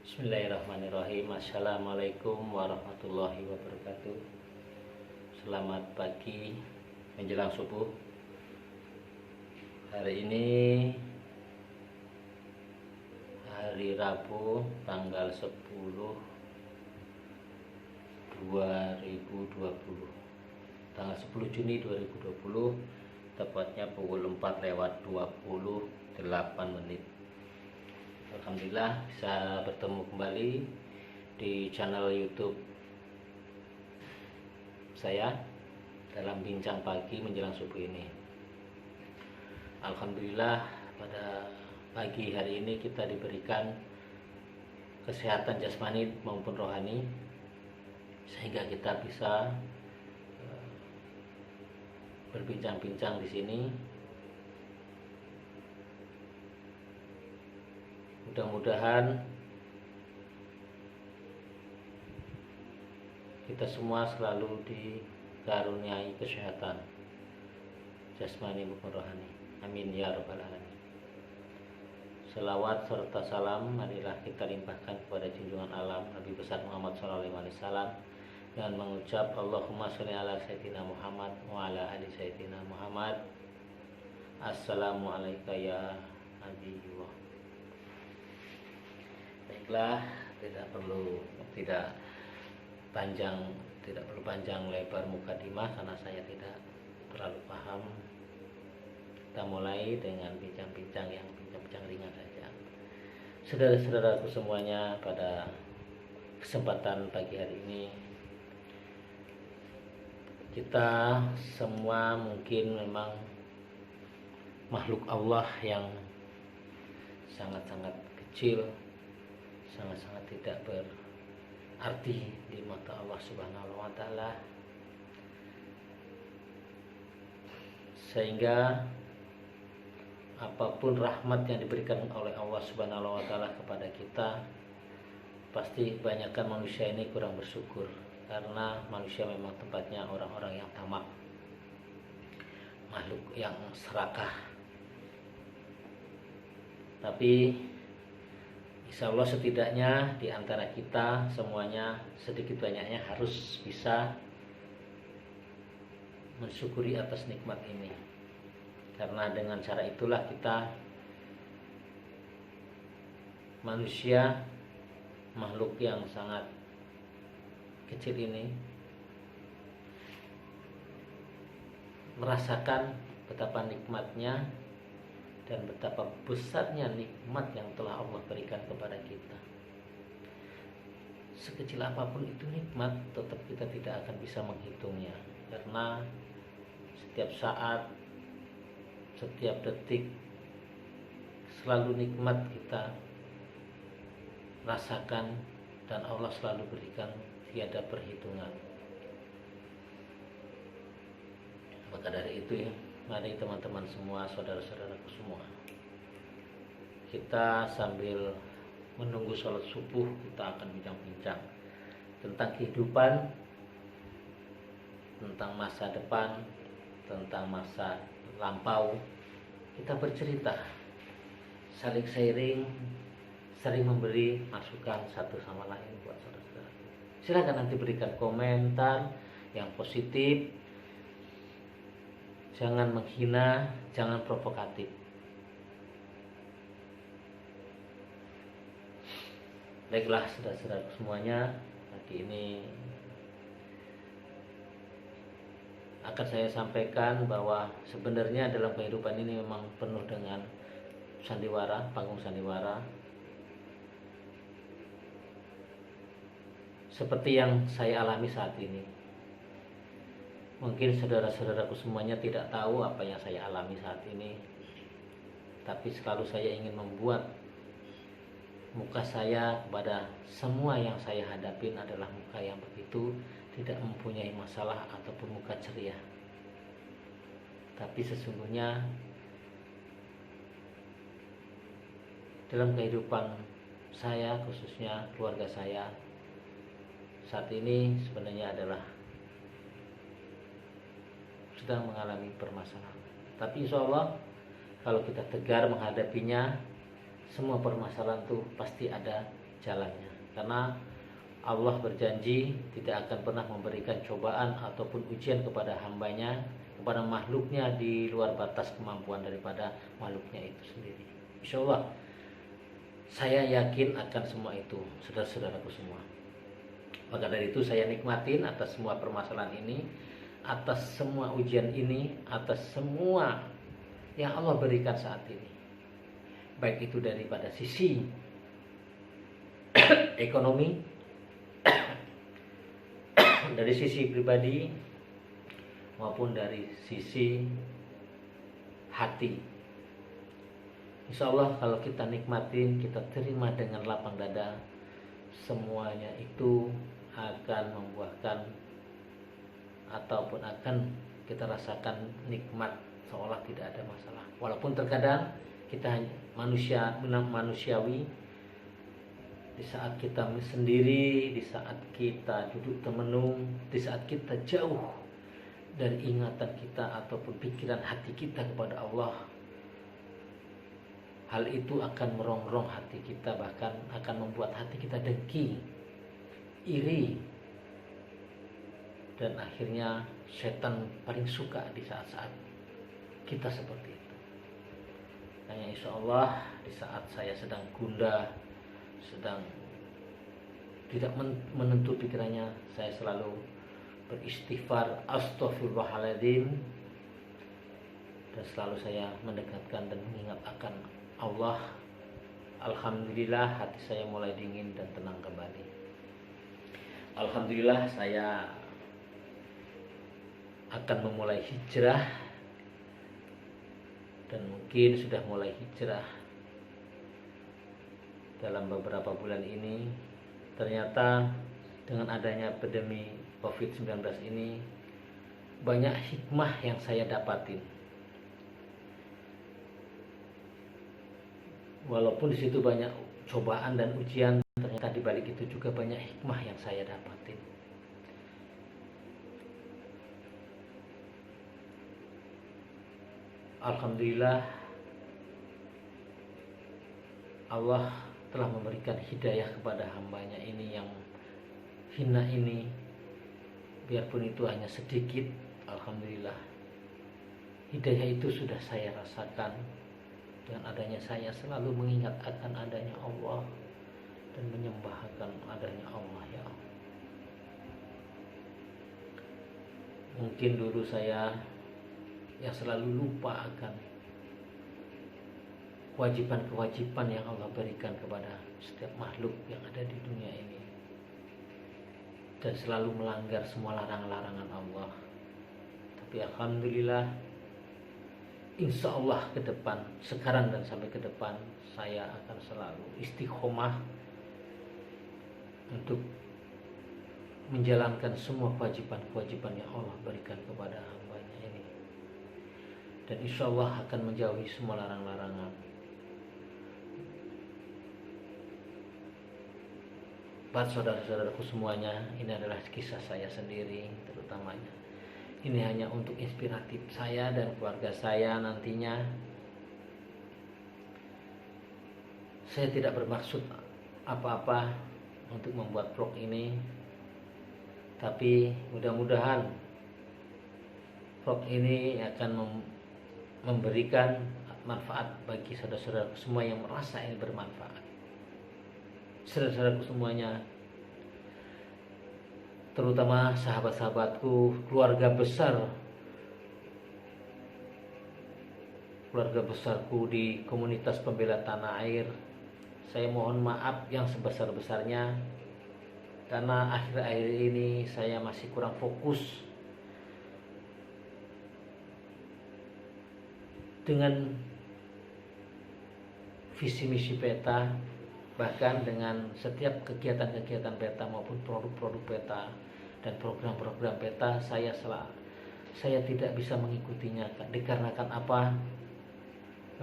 Bismillahirrahmanirrahim. Assalamualaikum warahmatullahi wabarakatuh. Selamat pagi menjelang subuh. Hari ini hari Rabu tanggal 10 2020. Tanggal 10 Juni 2020, tepatnya pukul 4:28. Alhamdulillah bisa bertemu kembali di channel YouTube saya dalam bincang pagi menjelang subuh ini. Alhamdulillah pada pagi hari ini kita diberikan kesehatan jasmani maupun rohani sehingga kita bisa berbincang-bincang di sini. Mudah-mudahan kita semua selalu dikaruniai kesehatan jasmani maupun rohani. Amin ya rabbal alamin. Selawat serta salam marilah kita limpahkan kepada junjungan alam Nabi besar Muhammad SAW dengan mengucap Allahumma sholli ala sayyidina Muhammad wa ala ali sayyidina Muhammad. Assalamualaikum ya Nabiyullah. Baiklah, tidak perlu panjang lebar mukadimah karena saya tidak terlalu paham. Kita mulai dengan bincang-bincang ringan saja. Saudara-saudaraku semuanya, pada kesempatan pagi hari ini kita semua mungkin memang makhluk Allah yang sangat-sangat kecil, sangat-sangat tidak berarti di mata Allah Subhanahu wa taala, sehingga apapun rahmat yang diberikan oleh Allah Subhanahu wa taala kepada kita, pasti kebanyakan manusia ini kurang bersyukur karena manusia memang tempatnya orang-orang yang tamak, makhluk yang serakah. Tapi insya Allah setidaknya di antara kita semuanya sedikit banyaknya harus bisa mensyukuri atas nikmat ini. Karena dengan cara itulah kita manusia, makhluk yang sangat kecil ini, merasakan betapa nikmatnya dan betapa besarnya nikmat yang telah Allah berikan kepada kita. Sekecil apapun itu nikmat, tetap kita tidak akan bisa menghitungnya, karena setiap saat, setiap detik selalu nikmat kita rasakan dan Allah selalu berikan tiada perhitungan. Maka dari itu ya, mari teman-teman semua, saudara-saudaraku semua, kita sambil menunggu sholat subuh kita akan bincang-bincang tentang kehidupan, tentang masa depan, tentang masa lampau. Kita bercerita, saling sharing, sering memberi masukan satu sama lain buat saudara-saudara. Silakan nanti berikan komentar yang positif, jangan menghina, jangan provokatif. Baiklah saudara-saudara semuanya, pagi ini akan saya sampaikan bahwa sebenarnya dalam kehidupan ini memang penuh dengan sandiwara, panggung sandiwara. Seperti yang saya alami saat ini. Mungkin saudara-saudaraku semuanya tidak tahu apa yang saya alami saat ini, tapi selalu saya ingin membuat muka saya kepada semua yang saya hadapin adalah muka yang begitu tidak mempunyai masalah ataupun muka ceria. Tapi sesungguhnya dalam kehidupan saya, khususnya keluarga saya saat ini sebenarnya adalah sedang mengalami permasalahan. Tapi insya Allah kalau kita tegar menghadapinya, semua permasalahan itu pasti ada jalannya. Karena Allah berjanji tidak akan pernah memberikan cobaan ataupun ujian kepada hambanya, kepada makhluknya di luar batas kemampuan daripada makhluknya itu sendiri. Insya Allah saya yakin akan semua itu, saudara-saudaraku semua. Maka dari itu saya nikmatin atas semua permasalahan ini, atas semua ujian ini, atas semua yang Allah berikan saat ini. Baik itu daripada sisi ekonomi, dari sisi pribadi, maupun dari sisi hati. Insya Allah kalau kita nikmatin, kita terima dengan lapang dada, semuanya itu akan membuahkan ataupun akan kita rasakan nikmat seolah tidak ada masalah. Walaupun terkadang kita manusiawi, di saat kita sendiri, di saat kita duduk temenung, di saat kita jauh dari ingatan kita ataupun pikiran hati kita kepada Allah, hal itu akan merongrong hati kita, bahkan akan membuat hati kita dengki, iri, dan akhirnya setan paling suka di saat-saat kita seperti itu. Hanya insya Allah di saat saya sedang gundah, sedang tidak menentu pikirannya, saya selalu beristighfar, astaghfirullahaladzim, dan selalu saya mendekatkan dan mengingat akan Allah. Alhamdulillah hati saya mulai dingin dan tenang kembali. Alhamdulillah saya akan memulai hijrah, dan mungkin sudah mulai hijrah dalam beberapa bulan ini. Ternyata dengan adanya pandemi COVID-19 ini, banyak hikmah yang saya dapatin. Walaupun di situ banyak cobaan dan ujian, ternyata di balik itu juga banyak hikmah yang saya dapatin. Alhamdulillah Allah telah memberikan hidayah kepada hambanya ini yang hina ini, biarpun itu hanya sedikit. Alhamdulillah hidayah itu sudah saya rasakan. Dengan adanya saya selalu mengingat akan adanya Allah dan menyembah akan adanya Allah, ya Allah. Mungkin dulu saya yang selalu lupa akan kewajiban-kewajiban yang Allah berikan kepada setiap makhluk yang ada di dunia ini, dan selalu melanggar semua larangan-larangan Allah. Tapi alhamdulillah, insya Allah ke depan, sekarang dan sampai ke depan, saya akan selalu istiqomah untuk menjalankan semua kewajiban-kewajiban yang Allah berikan kepada hambanya ini, dan insya Allah akan menjauhi semua larang-larangan. Buat saudara-saudaraku semuanya, ini adalah kisah saya sendiri terutamanya. Ini hanya untuk inspiratif saya dan keluarga saya nantinya. Saya tidak bermaksud apa-apa untuk membuat vlog ini, tapi mudah-mudahan vlog ini akan memberikan manfaat bagi saudara-saudaraku semua yang merasa ini bermanfaat. Saudara-saudaraku semuanya, terutama sahabat-sahabatku, keluarga besarku di komunitas pembela tanah air, saya mohon maaf yang sebesar-besarnya, karena akhir-akhir ini saya masih kurang fokus dengan visi misi peta, bahkan dengan setiap kegiatan-kegiatan peta maupun produk-produk peta dan program-program peta. Saya tidak bisa mengikutinya. Dikarenakan apa?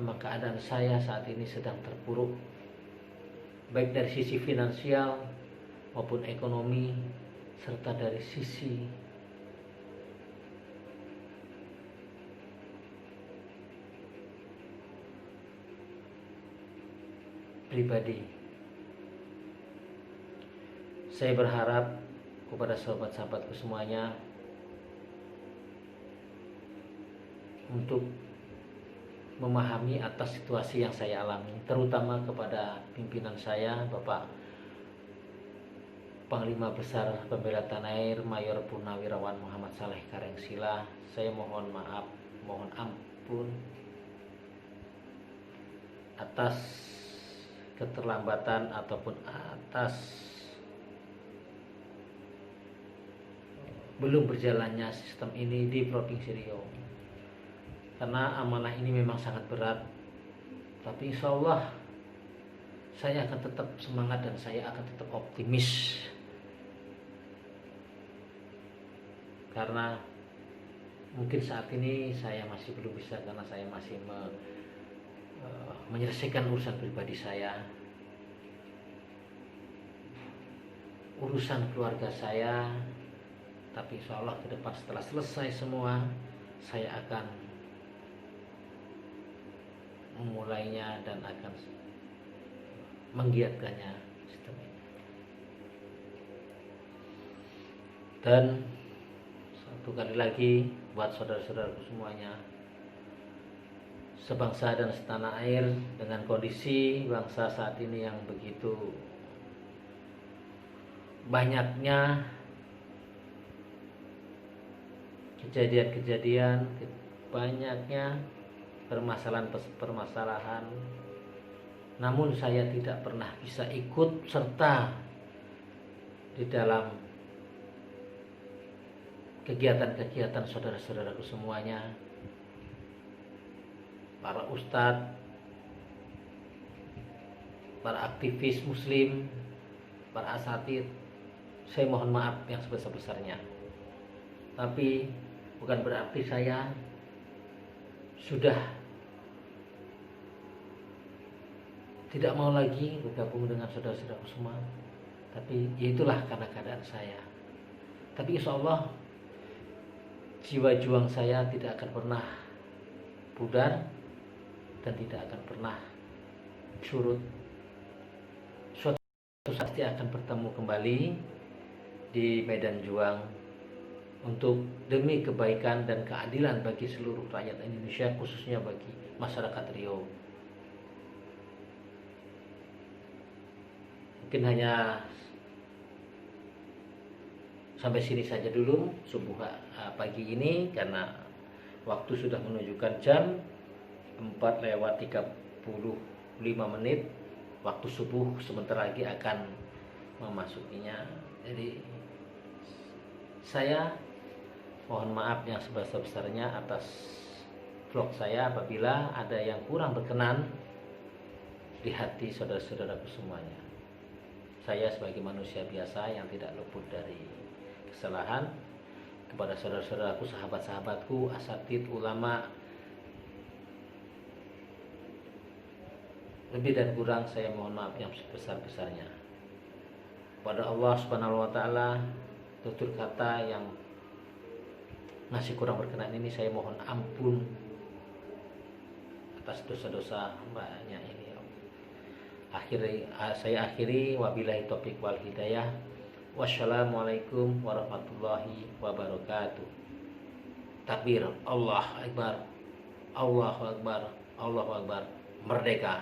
Memang keadaan saya saat ini sedang terpuruk, baik dari sisi finansial maupun ekonomi, serta dari sisi pribadi. Saya berharap kepada sahabat-sahabatku semuanya untuk memahami atas situasi yang saya alami, terutama kepada pimpinan saya, Bapak Panglima Besar Pembela Tanah Air Mayor Purnawirawan Muhammad Saleh Karengsila. Saya mohon maaf, mohon ampun atas keterlambatan ataupun atas belum berjalannya sistem ini di Provinsi Riau, karena amanah ini memang sangat berat. Tapi insya Allah saya akan tetap semangat dan saya akan tetap optimis, karena mungkin saat ini saya masih belum bisa, karena saya masih menyelesaikan urusan pribadi saya, urusan keluarga saya. Tapi insya Allah ke depan setelah selesai semua, saya akan memulainya dan akan menggiatkannya sistem ini. Dan satu kali lagi buat saudara-saudaraku semuanya, sebangsa dan setanah air, dengan kondisi bangsa saat ini yang begitu banyaknya kejadian-kejadian, banyaknya permasalahan, namun saya tidak pernah bisa ikut serta di dalam kegiatan-kegiatan saudara-saudaraku semuanya, para ustadz, para aktivis muslim, para asatidz. Saya mohon maaf yang sebesar-besarnya. Tapi bukan berarti saya sudah tidak mau lagi bergabung dengan saudara-saudaraku semua. Tapi itulah karena keadaan saya. Tapi insya Allah jiwa juang saya tidak akan pernah pudar dan tidak akan pernah surut. Suatu saat pasti akan bertemu kembali di medan juang untuk demi kebaikan dan keadilan bagi seluruh rakyat Indonesia, khususnya bagi masyarakat Riau. Mungkin hanya sampai sini saja dulu subuh pagi ini, karena waktu sudah menunjukkan jam 4:35. Waktu subuh sebentar lagi akan memasukinya. Jadi saya mohon maaf yang sebesar-besarnya atas vlog saya apabila ada yang kurang berkenan di hati saudara-saudaraku semuanya. Saya sebagai manusia biasa yang tidak luput dari kesalahan, kepada saudara-saudaraku, sahabat-sahabatku, asatidz, ulama, lebih dan kurang saya mohon maaf yang sebesar-besarnya. Pada Allah Subhanahu wa taala, tutur kata yang masih kurang berkenan ini saya mohon ampun atas dosa-dosa hambanya ini. Saya akhiri, wabillahi taufik wal hidayah. Wassalamualaikum warahmatullahi wabarakatuh. Takbir, Allah Akbar, Allahu Akbar, Allahu Akbar, merdeka.